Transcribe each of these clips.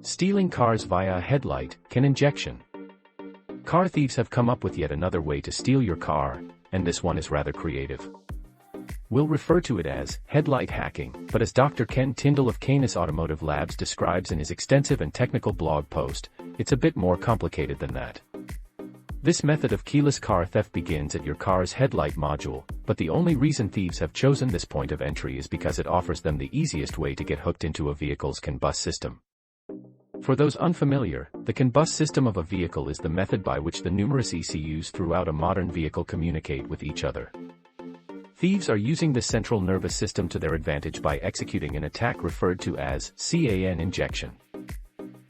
Stealing cars via a headlight, can injection. Car thieves have come up with yet another way to steal your car, and this one is rather creative. We'll refer to it as headlight hacking, but as Dr. Ken Tyndall of Canis Automotive Labs describes in his extensive and technical blog post, it's a bit more complicated than that. This method of keyless car theft begins at your car's headlight module, but the only reason thieves have chosen this point of entry is because it offers them the easiest way to get hooked into a vehicle's CAN bus system. For those unfamiliar, the CAN bus system of a vehicle is the method by which the numerous ECUs throughout a modern vehicle communicate with each other. Thieves are using this central nervous system to their advantage by executing an attack referred to as CAN injection.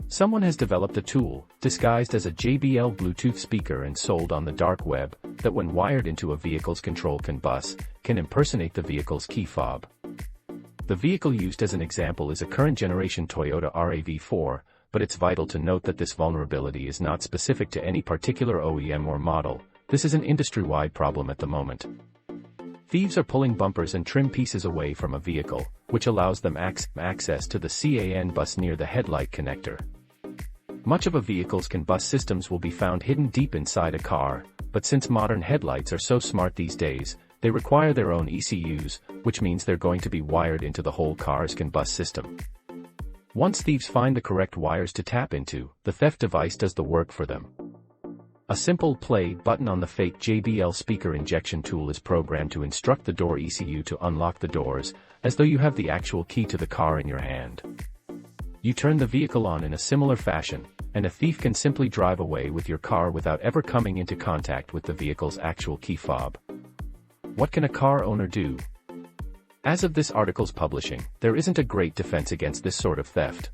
Someone has developed a tool, disguised as a JBL Bluetooth speaker and sold on the dark web, that when wired into a vehicle's control CAN bus, can impersonate the vehicle's key fob. The vehicle used as an example is a current generation Toyota RAV4, but it's vital to note that this vulnerability is not specific to any particular OEM or model. This is an industry-wide problem at the moment. Thieves are pulling bumpers and trim pieces away from a vehicle, which allows them access to the CAN bus near the headlight connector. Much of a vehicle's CAN bus systems will be found hidden deep inside a car, but since modern headlights are so smart these days, they require their own ECUs, which means they're going to be wired into the whole car's CAN bus system. Once thieves find the correct wires to tap into, the theft device does the work for them. A simple play button on the fake JBL speaker injection tool is programmed to instruct the door ECU to unlock the doors, as though you have the actual key to the car in your hand. You turn the vehicle on in a similar fashion, and a thief can simply drive away with your car without ever coming into contact with the vehicle's actual key fob. What can a car owner do? As of this article's publishing, there isn't a great defense against this sort of theft.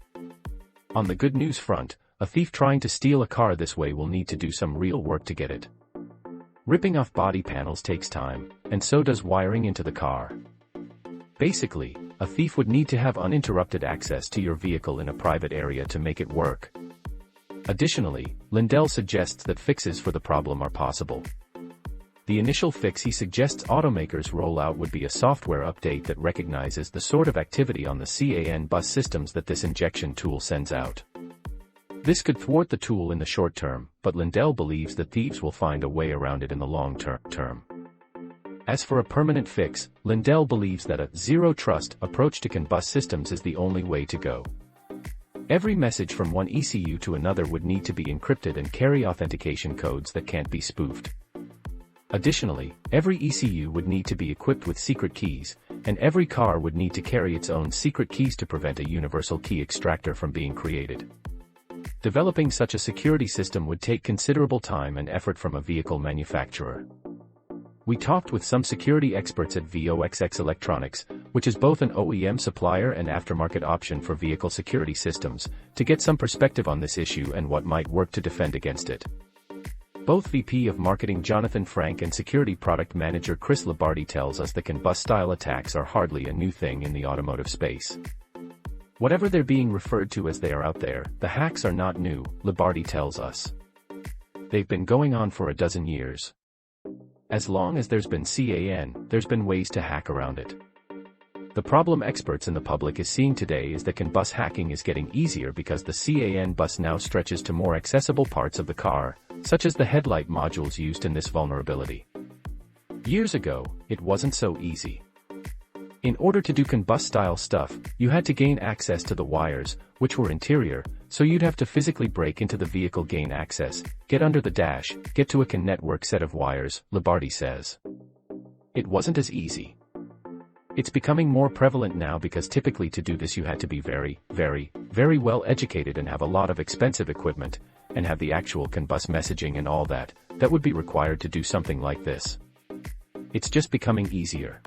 On the good news front, a thief trying to steal a car this way will need to do some real work to get it. Ripping off body panels takes time, and so does wiring into the car. Basically, a thief would need to have uninterrupted access to your vehicle in a private area to make it work. Additionally, Lindell suggests that fixes for the problem are possible. The initial fix he suggests automakers roll out would be a software update that recognizes the sort of activity on the CAN bus systems that this injection tool sends out. This could thwart the tool in the short term, but Lindell believes that thieves will find a way around it in the long term. As for a permanent fix, Lindell believes that a zero-trust approach to CAN bus systems is the only way to go. Every message from one ECU to another would need to be encrypted and carry authentication codes that can't be spoofed. Additionally, every ECU would need to be equipped with secret keys, and every car would need to carry its own secret keys to prevent a universal key extractor from being created. Developing such a security system would take considerable time and effort from a vehicle manufacturer. We talked with some security experts at VOXX Electronics, which is both an OEM supplier and aftermarket option for vehicle security systems, to get some perspective on this issue and what might work to defend against it. Both VP of Marketing Jonathan Frank and Security Product Manager Chris Labardi tells us that CAN bus-style attacks are hardly a new thing in the automotive space. Whatever they're being referred to as they are out there, the hacks are not new, Labardi tells us. They've been going on for a dozen years. As long as there's been CAN, there's been ways to hack around it. The problem experts and the public is seeing today is that CAN bus hacking is getting easier because the CAN bus now stretches to more accessible parts of the car, such as the headlight modules used in this vulnerability. Years ago, it wasn't so easy. In order to do CAN bus-style stuff, you had to gain access to the wires, which were interior, so you'd have to physically break into the vehicle, gain access, get under the dash, get to a CAN network set of wires, Labardi says. It wasn't as easy. It's becoming more prevalent now because typically to do this you had to be very, very, very well educated and have a lot of expensive equipment, and have the actual CAN bus messaging and all that would be required to do something like this. It's just becoming easier.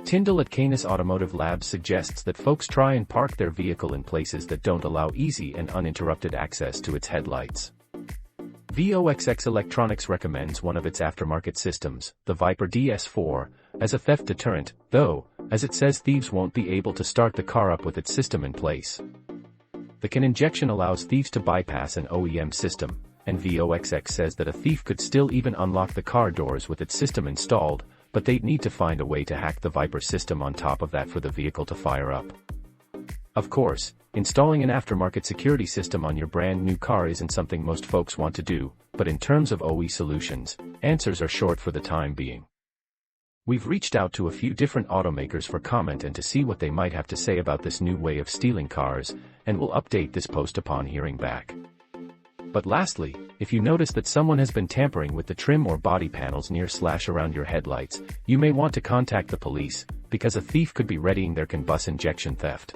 Tyndall at Canis Automotive Labs suggests that folks try and park their vehicle in places that don't allow easy and uninterrupted access to its headlights. VOXX Electronics recommends one of its aftermarket systems, the Viper DS4, as a theft deterrent, though, as it says, thieves won't be able to start the car up with its system in place. The CAN injection allows thieves to bypass an OEM system, and VOXX says that a thief could still even unlock the car doors with its system installed, but they'd need to find a way to hack the Viper system on top of that for the vehicle to fire up. Of course, Installing an aftermarket security system on your brand new car isn't something most folks want to do, but in terms of OE solutions, answers are short for the time being. We've reached out to a few different automakers for comment and to see what they might have to say about this new way of stealing cars, and we'll update this post upon hearing back. But lastly, if you notice that someone has been tampering with the trim or body panels near/around your headlights, you may want to contact the police, because a thief could be readying their combustion injection theft.